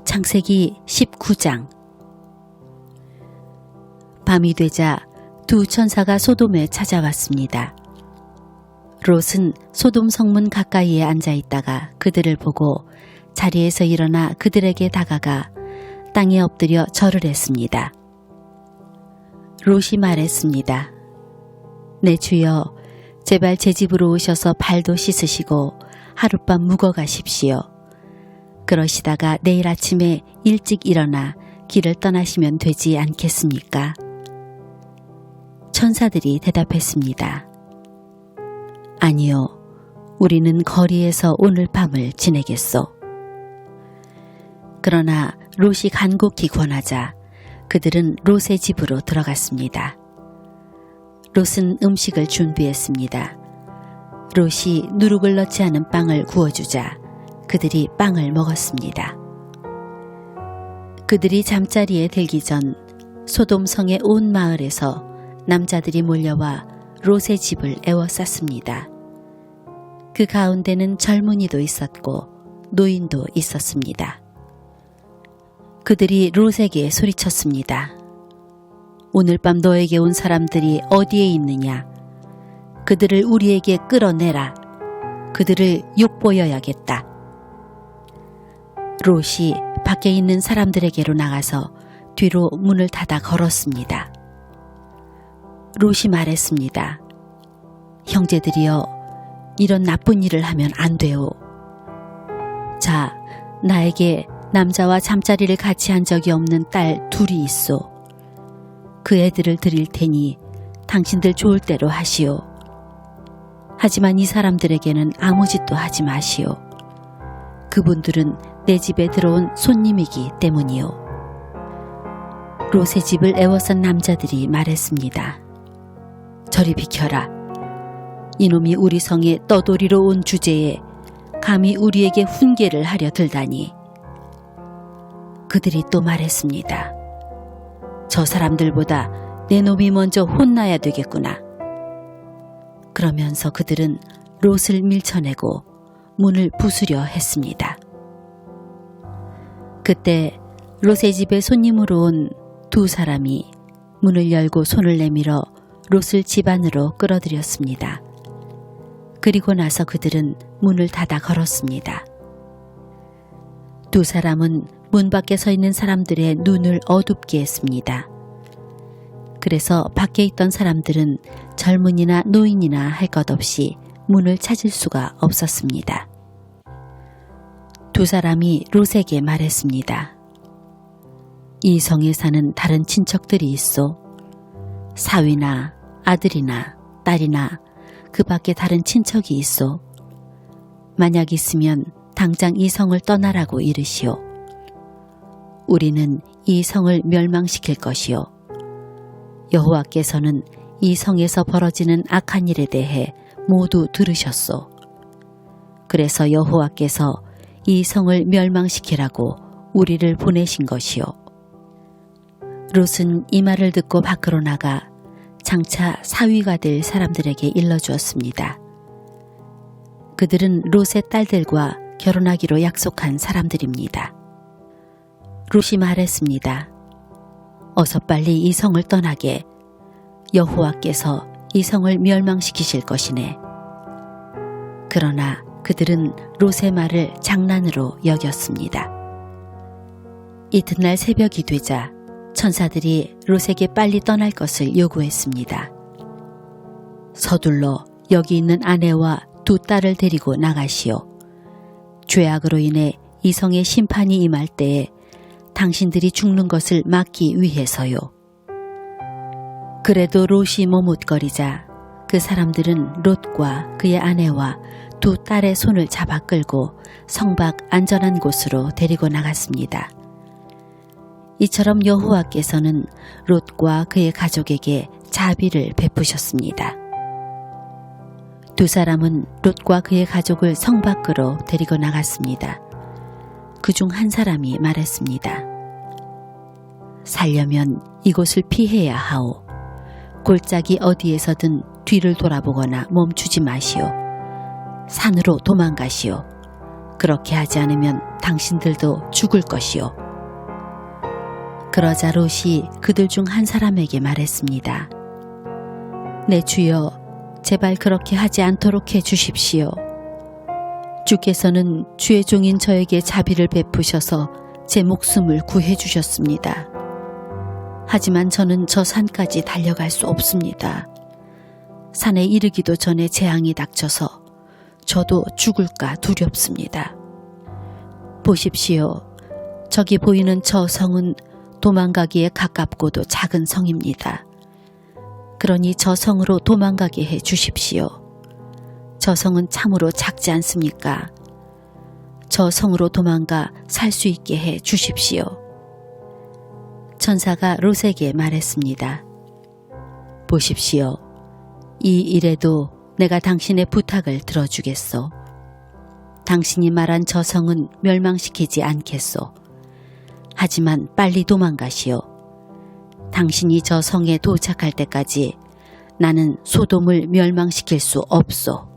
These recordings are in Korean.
창세기 19장. 밤이 되자 두 천사가 소돔에 찾아왔습니다. 롯은 소돔 성문 가까이에 앉아 있다가 그들을 보고 자리에서 일어나 그들에게 다가가 땅에 엎드려 절을 했습니다. 롯이 말했습니다. 내 주여, 제발 제 집으로 오셔서 발도 씻으시고 하룻밤 묵어 가십시오. 그러시다가 내일 아침에 일찍 일어나 길을 떠나시면 되지 않겠습니까? 천사들이 대답했습니다. 아니요, 우리는 거리에서 오늘 밤을 지내겠소. 그러나 롯이 간곡히 권하자 그들은 롯의 집으로 들어갔습니다. 롯은 음식을 준비했습니다. 롯이 누룩을 넣지 않은 빵을 구워주자 그들이 빵을 먹었습니다. 그들이 잠자리에 들기 전 소돔 성의 온 마을에서 남자들이 몰려와 롯의 집을 에워쌌습니다. 그 가운데는 젊은이도 있었고 노인도 있었습니다. 그들이 롯에게 소리쳤습니다. 오늘 밤 너에게 온 사람들이 어디에 있느냐? 그들을 우리에게 끌어내라. 그들을 욕보여야겠다. 롯이 밖에 있는 사람들에게로 나가서 뒤로 문을 닫아 걸었습니다. 롯이 말했습니다. 형제들이여, 이런 나쁜 일을 하면 안 돼요. 자, 나에게 남자와 잠자리를 같이 한 적이 없는 딸 둘이 있소. 그 애들을 드릴 테니 당신들 좋을 대로 하시오. 하지만 이 사람들에게는 아무 짓도 하지 마시오. 그분들은 내 집에 들어온 손님이기 때문이요. 롯의 집을 에워싼 남자들이 말했습니다. 저리 비켜라. 이놈이 우리 성에 떠돌이로 온 주제에 감히 우리에게 훈계를 하려 들다니. 그들이 또 말했습니다. 저 사람들보다 내 놈이 먼저 혼나야 되겠구나. 그러면서 그들은 롯을 밀쳐내고 문을 부수려 했습니다. 그때 롯의 집에 손님으로 온 두 사람이 문을 열고 손을 내밀어 롯을 집 안으로 끌어들였습니다. 그리고 나서 그들은 문을 닫아 걸었습니다. 두 사람은 문 밖에 서 있는 사람들의 눈을 어둡게 했습니다. 그래서 밖에 있던 사람들은 젊은이나 노인이나 할 것 없이 문을 찾을 수가 없었습니다. 두 사람이 롯에게 말했습니다. 이 성에 사는 다른 친척들이 있어. 사위나 아들이나 딸이나 그 밖에 다른 친척이 있어. 만약 있으면 당장 이 성을 떠나라고 이르시오. 우리는 이 성을 멸망시킬 것이요. 여호와께서는 이 성에서 벌어지는 악한 일에 대해 모두 들으셨소. 그래서 여호와께서 이 성을 멸망시키라고 우리를 보내신 것이요. 롯은 이 말을 듣고 밖으로 나가 장차 사위가 될 사람들에게 일러주었습니다. 그들은 롯의 딸들과 결혼하기로 약속한 사람들입니다. 롯이 말했습니다. 어서 빨리 이 성을 떠나게. 여호와께서 이 성을 멸망시키실 것이네. 그러나 그들은 롯의 말을 장난으로 여겼습니다. 이튿날 새벽이 되자 천사들이 롯에게 빨리 떠날 것을 요구했습니다. 서둘러 여기 있는 아내와 두 딸을 데리고 나가시오. 죄악으로 인해 이 성에 심판이 임할 때에 당신들이 죽는 것을 막기 위해서요. 그래도 롯이 머뭇거리자 그 사람들은 롯과 그의 아내와 두 딸의 손을 잡아 끌고 성 밖 안전한 곳으로 데리고 나갔습니다. 이처럼 여호와께서는 롯과 그의 가족에게 자비를 베푸셨습니다. 두 사람은 롯과 그의 가족을 성 밖으로 데리고 나갔습니다. 그중 한 사람이 말했습니다. 살려면 이곳을 피해야 하오. 골짜기 어디에서든 뒤를 돌아보거나 멈추지 마시오. 산으로 도망가시오. 그렇게 하지 않으면 당신들도 죽을 것이요. 그러자 롯이 그들 중 한 사람에게 말했습니다. 내 주여, 제발 그렇게 하지 않도록 해 주십시오. 주께서는 주의 종인 저에게 자비를 베푸셔서 제 목숨을 구해 주셨습니다. 하지만 저는 저 산까지 달려갈 수 없습니다. 산에 이르기도 전에 재앙이 닥쳐서 저도 죽을까 두렵습니다. 보십시오. 저기 보이는 저 성은 도망가기에 가깝고도 작은 성입니다. 그러니 저 성으로 도망가게 해 주십시오. 저 성은 참으로 작지 않습니까? 저 성으로 도망가 살 수 있게 해 주십시오. 천사가 롯에게 말했습니다. 보십시오. 이 일에도 내가 당신의 부탁을 들어주겠소. 당신이 말한 저 성은 멸망시키지 않겠소. 하지만 빨리 도망가시오. 당신이 저 성에 도착할 때까지 나는 소돔을 멸망시킬 수 없소.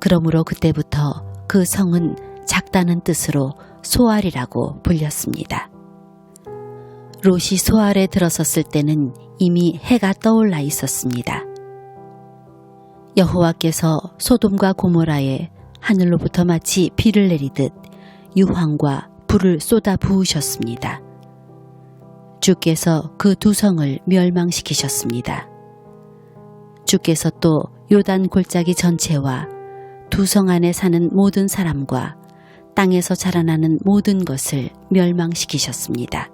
그러므로 그때부터 그 성은 작다는 뜻으로 소알이라고 불렸습니다. 롯이 소알에 들어섰을 때는 이미 해가 떠올라 있었습니다. 여호와께서 소돔과 고모라에 하늘로부터 마치 비를 내리듯 유황과 불을 쏟아 부으셨습니다. 주께서 그 두 성을 멸망시키셨습니다. 주께서 또 요단 골짜기 전체와 두 성 안에 사는 모든 사람과 땅에서 자라나는 모든 것을 멸망시키셨습니다.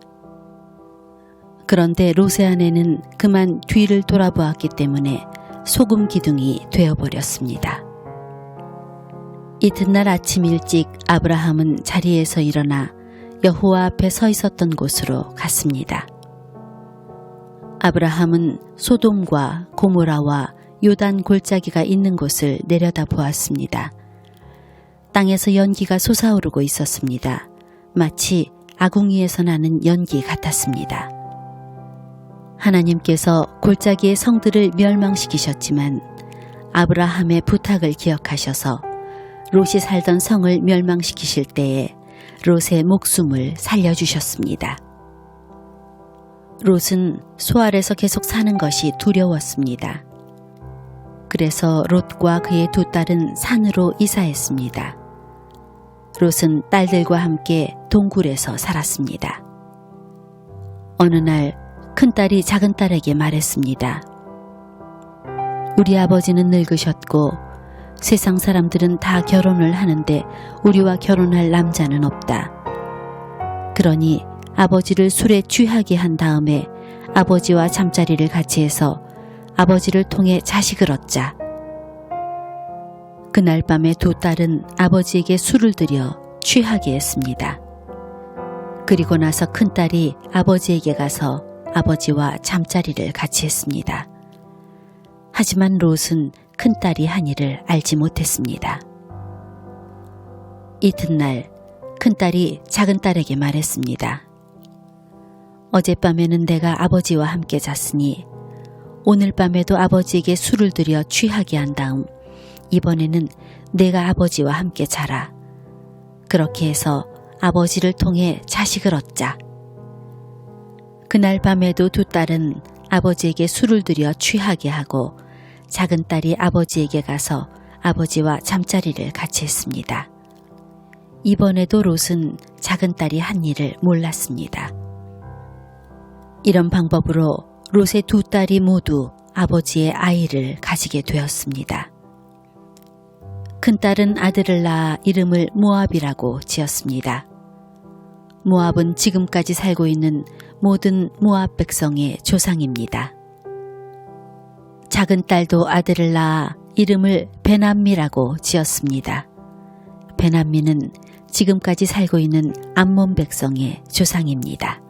그런데 롯의 아내는 그만 뒤를 돌아보았기 때문에 소금 기둥이 되어버렸습니다. 이튿날 아침 일찍 아브라함은 자리에서 일어나 여호와 앞에 서 있었던 곳으로 갔습니다. 아브라함은 소돔과 고모라와 요단 골짜기가 있는 곳을 내려다 보았습니다. 땅에서 연기가 솟아오르고 있었습니다. 마치 아궁이에서 나는 연기 같았습니다. 하나님께서 골짜기의 성들을 멸망시키셨지만 아브라함의 부탁을 기억하셔서 롯이 살던 성을 멸망시키실 때에 롯의 목숨을 살려주셨습니다. 롯은 소알에서 계속 사는 것이 두려웠습니다. 그래서 롯과 그의 두 딸은 산으로 이사했습니다. 롯은 딸들과 함께 동굴에서 살았습니다. 어느 날 큰딸이 작은딸에게 말했습니다. 우리 아버지는 늙으셨고 세상 사람들은 다 결혼을 하는데 우리와 결혼할 남자는 없다. 그러니 아버지를 술에 취하게 한 다음에 아버지와 잠자리를 같이 해서 아버지를 통해 자식을 얻자. 그날 밤에 두 딸은 아버지에게 술을 들여 취하게 했습니다. 그리고 나서 큰딸이 아버지에게 가서 아버지와 잠자리를 같이 했습니다. 하지만 롯은 큰딸이 한 일을 알지 못했습니다. 이튿날 큰딸이 작은딸에게 말했습니다. 어젯밤에는 내가 아버지와 함께 잤으니 오늘 밤에도 아버지에게 술을 들여 취하게 한 다음 이번에는 내가 아버지와 함께 자라. 그렇게 해서 아버지를 통해 자식을 얻자. 그날 밤에도 두 딸은 아버지에게 술을 들여 취하게 하고 작은 딸이 아버지에게 가서 아버지와 잠자리를 같이 했습니다. 이번에도 롯은 작은 딸이 한 일을 몰랐습니다. 이런 방법으로 롯의 두 딸이 모두 아버지의 아이를 가지게 되었습니다. 큰딸은 아들을 낳아 이름을 모압이라고 지었습니다. 모압은 지금까지 살고 있는 모든 모압 백성의 조상입니다. 작은 딸도 아들을 낳아 이름을 베남미라고 지었습니다. 베남미는 지금까지 살고 있는 암몬 백성의 조상입니다.